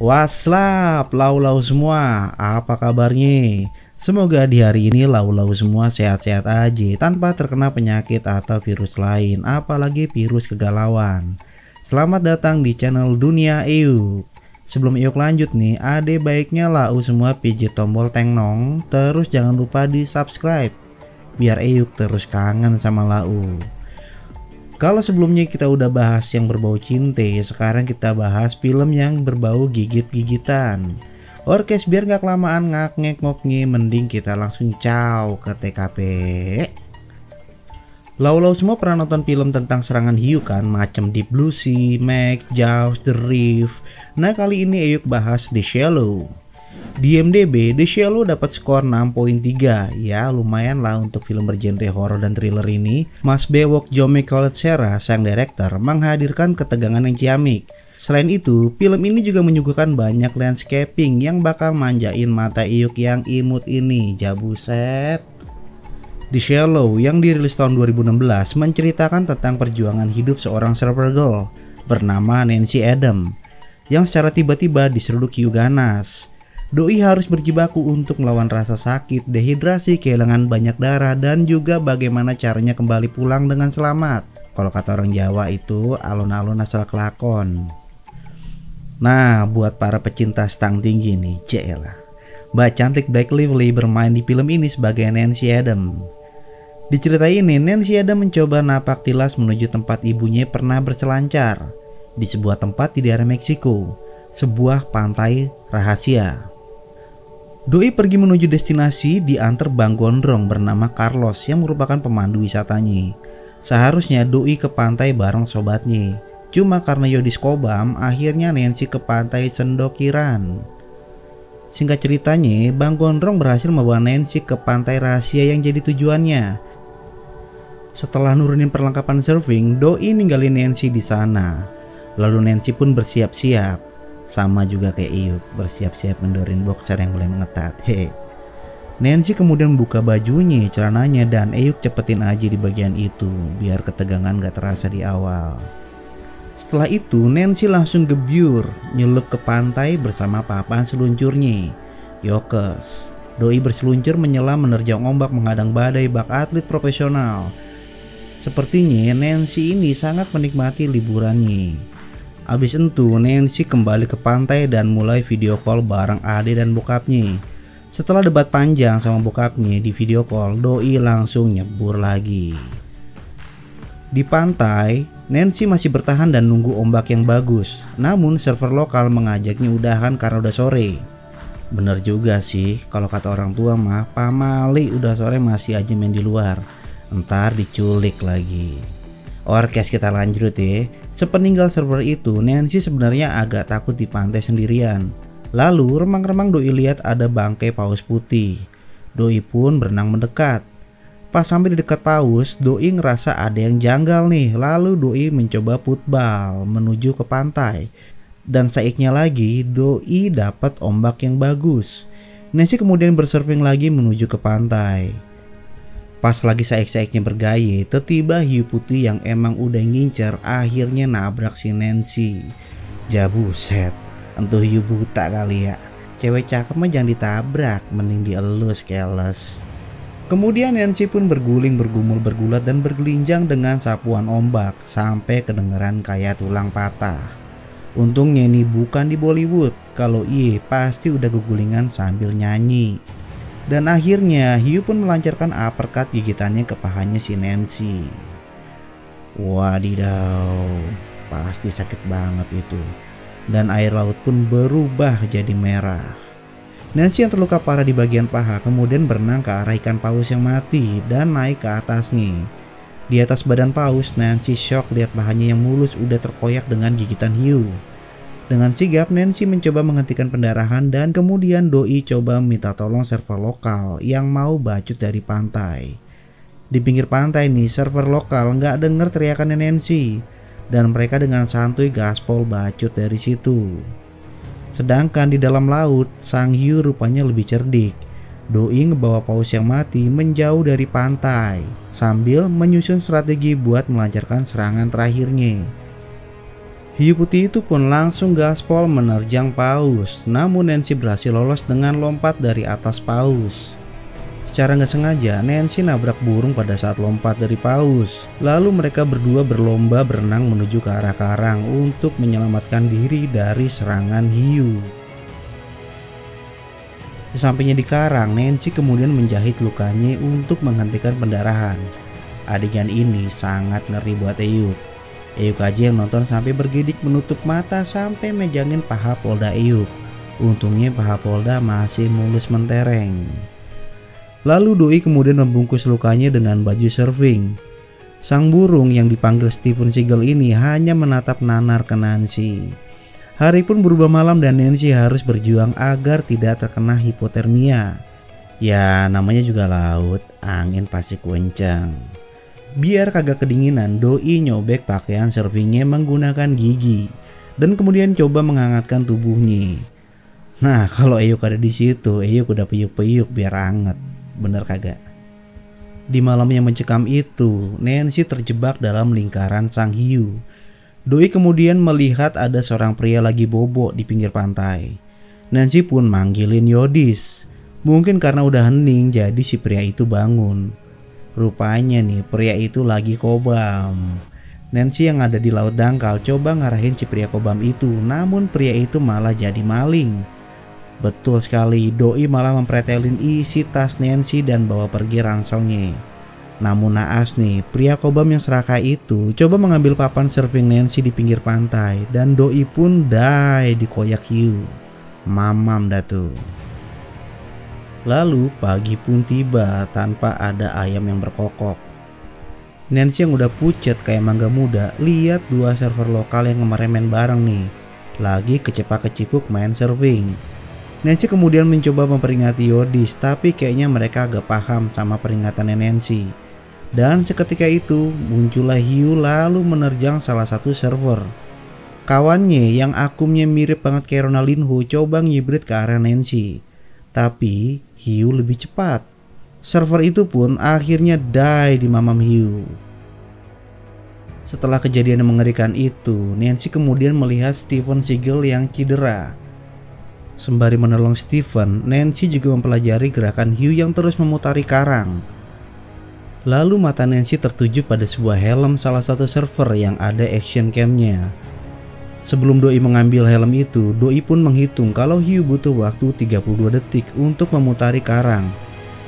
Waslap, lau-lau semua, apa kabarnya? Semoga di hari ini lau-lau semua sehat-sehat aja tanpa terkena penyakit atau virus lain, apalagi virus kegalauan. Selamat datang di channel Dunia Euk. Sebelum Euk lanjut nih, ade baiknya lau semua pijit tombol tengnong, terus jangan lupa di subscribe biar Euk terus kangen sama lau. Kalau sebelumnya kita udah bahas yang berbau cinta, sekarang kita bahas film yang berbau gigit-gigitan. Orkes biar gak kelamaan ngak-ngek-ngoknya, mending kita langsung caw ke TKP. Lau-lau semua pernah nonton film tentang serangan hiu kan, macam Deep Blue Sea, Meg, Jaws, The Reef. Nah kali ini Euk bahas The Shallow. Di IMDb, The Shallow dapat skor 6.3. Ya lumayan lah untuk film bergenre horor dan thriller ini. Mas Bewok Jome Collet-Serra, sang director, menghadirkan ketegangan yang ciamik. Selain itu, film ini juga menyuguhkan banyak landscaping yang bakal manjain mata Euk yang imut ini. Jabuset. The Shallow yang dirilis tahun 2016 menceritakan tentang perjuangan hidup seorang surfer girl bernama Nancy Adam yang secara tiba-tiba diseruduk hiu ganas. Doi harus berjibaku untuk melawan rasa sakit, dehidrasi, kehilangan banyak darah, dan juga bagaimana caranya kembali pulang dengan selamat. Kalau kata orang Jawa itu alun-alun asal kelakon. Nah, buat para pecinta stang tinggi nih, celah. Mbak cantik Blake Lively bermain di film ini sebagai Nancy Adam. Di cerita ini, Nancy Adam mencoba napak tilas menuju tempat ibunya pernah berselancar di sebuah tempat di daerah Meksiko, sebuah pantai rahasia. Doi pergi menuju destinasi diantar Bang Gondrong bernama Carlos yang merupakan pemandu wisatanya. Seharusnya Doi ke pantai bareng sobatnya. Cuma karena Yodis Kobam, akhirnya Nancy ke pantai Sendokiran. Singkat ceritanya, Bang Gondrong berhasil membawa Nancy ke pantai rahasia yang jadi tujuannya. Setelah nurunin perlengkapan surfing, Doi ninggalin Nancy di sana. Lalu Nancy pun bersiap-siap. Sama juga kayak Euk, bersiap-siap mendorin boxer yang mulai mengetat. Nancy kemudian membuka bajunya, celananya, dan Euk cepetin aja di bagian itu biar ketegangan gak terasa di awal. Setelah itu Nancy langsung gebyur nyelup ke pantai bersama papan seluncurnya Yokes. Doi berseluncur menyelam menerjang ombak menghadang badai bak atlet profesional. Sepertinya Nancy ini sangat menikmati liburannya. Abis itu Nancy kembali ke pantai dan mulai video call bareng ade dan bokapnya. Setelah debat panjang sama bokapnya di video call, Doi langsung nyebur lagi. Di pantai, Nancy masih bertahan dan nunggu ombak yang bagus. Namun server lokal mengajaknya udahan karena udah sore. Bener juga sih, kalau kata orang tua mah, pamali udah sore masih aja main di luar. Entar diculik lagi. Orkes kita lanjut ya. Sepeninggal server itu, Nancy sebenarnya agak takut di pantai sendirian. Lalu remang-remang Doi lihat ada bangkai paus putih. Doi pun berenang mendekat. Pas sampai di dekat paus, Doi ngerasa ada yang janggal nih. Lalu Doi mencoba putbal menuju ke pantai. Dan saiknya lagi, Doi dapat ombak yang bagus. Nancy kemudian bersurfing lagi menuju ke pantai. Pas lagi saik-saiknya bergaya, tiba hiu putih yang emang udah ngincer akhirnya nabrak si Nancy. Jabuset, entuh hiu buta kali ya. Cewek cakep mah jangan ditabrak, mending dielus keles. Kemudian Nancy pun berguling, bergumul, bergulat, dan bergelinjang dengan sapuan ombak sampai kedengeran kayak tulang patah. Untungnya ini bukan di Bollywood, kalau iya pasti udah gugulingan sambil nyanyi. Dan akhirnya hiu pun melancarkan uppercut gigitannya ke pahanya si Nancy. Wadidaw, pasti sakit banget itu. Dan air laut pun berubah jadi merah. Nancy yang terluka parah di bagian paha kemudian berenang ke arah ikan paus yang mati dan naik ke atasnya. Di atas badan paus, Nancy shock lihat pahanya yang mulus udah terkoyak dengan gigitan hiu. Dengan sigap, Nancy mencoba menghentikan pendarahan dan kemudian Doi coba minta tolong server lokal yang mau bacut dari pantai. Di pinggir pantai nih, server lokal nggak denger teriakannya Nancy dan mereka dengan santuy gaspol bacut dari situ. Sedangkan di dalam laut, sang hiu rupanya lebih cerdik. Doi ngebawa paus yang mati menjauh dari pantai sambil menyusun strategi buat melancarkan serangan terakhirnya. Hiu putih itu pun langsung gaspol menerjang paus, namun Nancy berhasil lolos dengan lompat dari atas paus. Secara nggak sengaja, Nancy nabrak burung pada saat lompat dari paus. Lalu mereka berdua berlomba berenang menuju ke arah karang untuk menyelamatkan diri dari serangan hiu. Sesampainya di karang, Nancy kemudian menjahit lukanya untuk menghentikan pendarahan. Adegan ini sangat ngeri buat Eyuk. Eyuk aja yang nonton sampai bergidik menutup mata sampai mejangin paha Polda Eyuk. Untungnya paha Polda masih mulus mentereng. Lalu Doi kemudian membungkus lukanya dengan baju surfing. Sang burung yang dipanggil Steven Seagal ini hanya menatap nanar ke Nancy. Hari pun berubah malam dan Nancy harus berjuang agar tidak terkena hipotermia. Ya namanya juga laut, angin pasti kencang. Biar kagak kedinginan, Doi nyobek pakaian surfingnya menggunakan gigi dan kemudian coba menghangatkan tubuhnya. Nah kalau Eyuk ada di situ, Eyuk udah peyuk-peyuk biar anget. Bener kagak? Di malam yang mencekam itu, Nancy terjebak dalam lingkaran sang hiu. Doi kemudian melihat ada seorang pria lagi bobo di pinggir pantai. Nancy pun manggilin Yodis. Mungkin karena udah hening jadi si pria itu bangun. Rupanya nih pria itu lagi kobam. Nancy yang ada di laut dangkal coba ngarahin si pria kobam itu, namun pria itu malah jadi maling. Betul sekali, Doi malah mempretelin isi tas Nancy dan bawa pergi ranselnya. Namun naas nih, pria kobam yang serakah itu coba mengambil papan surfing Nancy di pinggir pantai dan Doi pun die dikoyak hiu. Mamam dah tuh. Lalu pagi pun tiba tanpa ada ayam yang berkokok. Nancy yang udah pucet kayak mangga muda lihat dua server lokal yang kemarin main bareng nih lagi kecepak-kecipuk main surfing. Nancy kemudian mencoba memperingati Yodis, tapi kayaknya mereka agak paham sama peringatannya Nancy. Dan seketika itu muncullah hiu lalu menerjang salah satu server. Kawannya yang akumnya mirip banget kayak Ronaldinho coba ngibrit ke arah Nancy, tapi hiu lebih cepat. Server itu pun akhirnya die di mamam hiu. Setelah kejadian yang mengerikan itu, Nancy kemudian melihat Steven Seagal yang cedera. Sembari menolong Steven, Nancy juga mempelajari gerakan hiu yang terus memutari karang. Lalu mata Nancy tertuju pada sebuah helm salah satu server yang ada action cam-nya. Sebelum Doi mengambil helm itu, Doi pun menghitung kalau hiu butuh waktu 32 detik untuk memutari karang.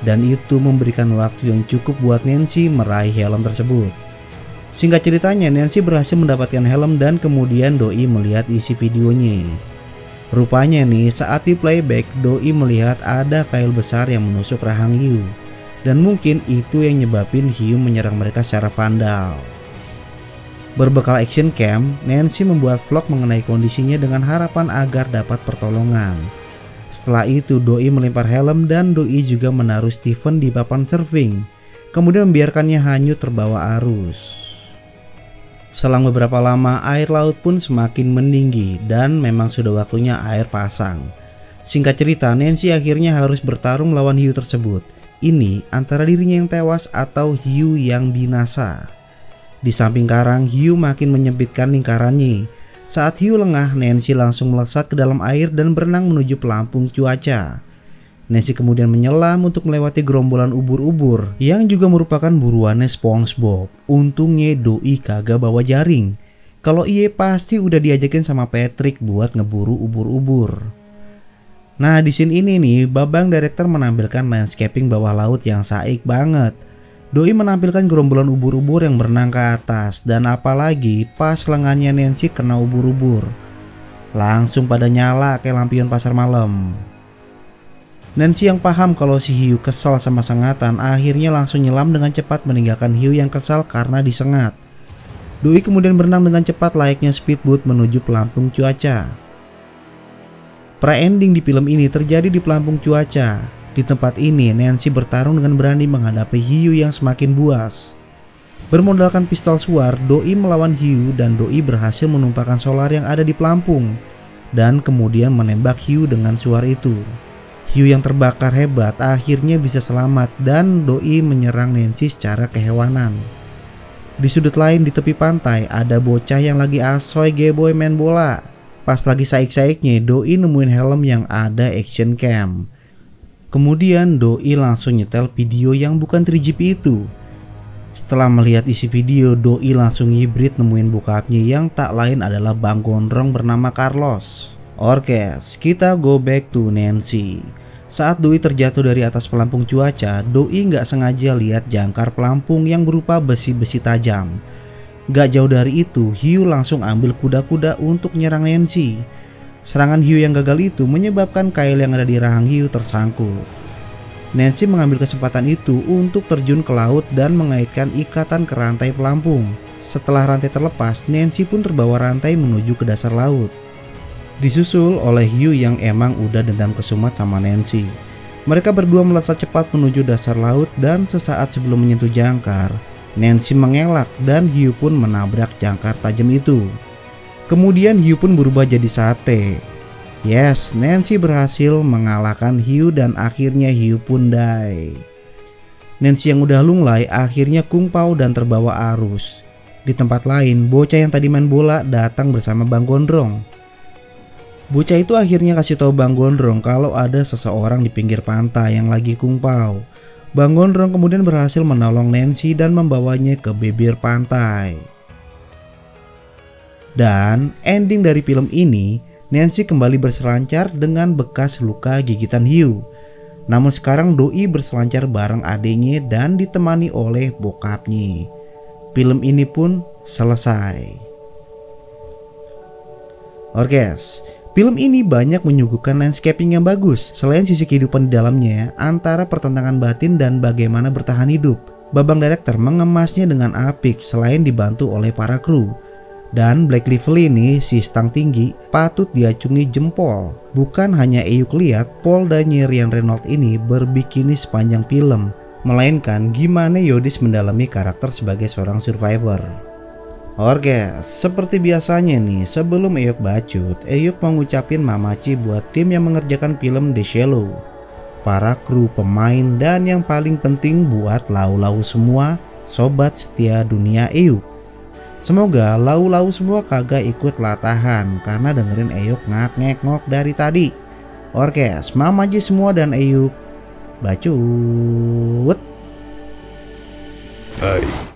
Dan itu memberikan waktu yang cukup buat Nancy meraih helm tersebut. Singkat ceritanya, Nancy berhasil mendapatkan helm dan kemudian Doi melihat isi videonya. Rupanya nih saat di playback, Doi melihat ada kail besar yang menusuk rahang hiu. Dan mungkin itu yang nyebabin hiu menyerang mereka secara vandal. Berbekal action cam, Nancy membuat vlog mengenai kondisinya dengan harapan agar dapat pertolongan. Setelah itu Doi melempar helm dan Doi juga menaruh Steven di papan surfing, kemudian membiarkannya hanyut terbawa arus. Selang beberapa lama air laut pun semakin meninggi dan memang sudah waktunya air pasang. Singkat cerita, Nancy akhirnya harus bertarung melawan hiu tersebut. Ini antara dirinya yang tewas atau hiu yang binasa. Di samping karang, hiu makin menyempitkan lingkarannya. Saat hiu lengah, Nancy langsung melesat ke dalam air dan berenang menuju pelampung cuaca. Nancy kemudian menyelam untuk melewati gerombolan ubur-ubur yang juga merupakan buruannya SpongeBob. Untungnya Doi kagak bawa jaring. Kalau iya pasti udah diajakin sama Patrick buat ngeburu ubur-ubur. Nah di scene ini nih, Babang director menampilkan landscaping bawah laut yang saik banget. Doi menampilkan gerombolan ubur-ubur yang berenang ke atas, dan apalagi pas lengannya Nancy kena ubur-ubur. Langsung pada nyala kayak lampion pasar malam. Nancy yang paham kalau si hiu kesal sama sengatan akhirnya langsung nyelam dengan cepat meninggalkan hiu yang kesal karena disengat. Doi kemudian berenang dengan cepat layaknya speedboat menuju pelampung cuaca. Pra-ending di film ini terjadi di pelampung cuaca. Di tempat ini Nancy bertarung dengan berani menghadapi hiu yang semakin buas. Bermodalkan pistol suar, Doi melawan hiu dan Doi berhasil menumpahkan solar yang ada di pelampung dan kemudian menembak hiu dengan suar itu. Hiu yang terbakar hebat akhirnya bisa selamat dan Doi menyerang Nancy secara kehewanan. Di sudut lain di tepi pantai ada bocah yang lagi asoy geboy main bola. Pas lagi saik-saiknya, Doi nemuin helm yang ada action cam. Kemudian Doi langsung nyetel video yang bukan 3GP itu. Setelah melihat isi video, Doi langsung hibrid nemuin bokapnya yang tak lain adalah Bang Gondrong bernama Carlos. Orkes, kita go back to Nancy. Saat Doi terjatuh dari atas pelampung cuaca, Doi nggak sengaja lihat jangkar pelampung yang berupa besi-besi tajam. Gak jauh dari itu, hiu langsung ambil kuda-kuda untuk nyerang Nancy. Serangan hiu yang gagal itu menyebabkan kail yang ada di rahang hiu tersangkut. Nancy mengambil kesempatan itu untuk terjun ke laut dan mengaitkan ikatan ke rantai pelampung. Setelah rantai terlepas, Nancy pun terbawa rantai menuju ke dasar laut. Disusul oleh hiu yang emang udah dendam kesumat sama Nancy. Mereka berdua melesat cepat menuju dasar laut dan sesaat sebelum menyentuh jangkar, Nancy mengelak dan hiu pun menabrak jangkar tajam itu. Kemudian hiu pun berubah jadi sate. Yes, Nancy berhasil mengalahkan hiu dan akhirnya hiu pun die. Nancy yang udah lunglai akhirnya kungpau dan terbawa arus. Di tempat lain, bocah yang tadi main bola datang bersama Bang Gondrong. Bocah itu akhirnya kasih tahu Bang Gondrong kalau ada seseorang di pinggir pantai yang lagi kungpau. Bang Gondrong kemudian berhasil menolong Nancy dan membawanya ke bibir pantai. Dan ending dari film ini, Nancy kembali berselancar dengan bekas luka gigitan hiu. Namun sekarang Doi berselancar bareng adiknya dan ditemani oleh bokapnya. Film ini pun selesai. Orkes, film ini banyak menyuguhkan landscaping yang bagus. Selain sisi kehidupan di dalamnya, antara pertentangan batin dan bagaimana bertahan hidup, Babang Director mengemasnya dengan apik selain dibantu oleh para kru. Dan Blake Lively ini, si stang tinggi, patut diacungi jempol. Bukan hanya Eyuk lihat Paul dan Ryan Reynolds ini berbikini sepanjang film, melainkan gimana Yodis mendalami karakter sebagai seorang survivor. Orkes, seperti biasanya nih, sebelum Eyuk bacot, Eyuk mau ngucapin mamaci buat tim yang mengerjakan film The Shallow, para kru, pemain, dan yang paling penting buat lau-lau semua, sobat setia dunia Eyuk. Semoga lau-lau semua kagak ikut latahan karena dengerin Eyuk ngak-ngek-ngok dari tadi. Orkes, mamaci semua dan Eyuk bacot. Hai.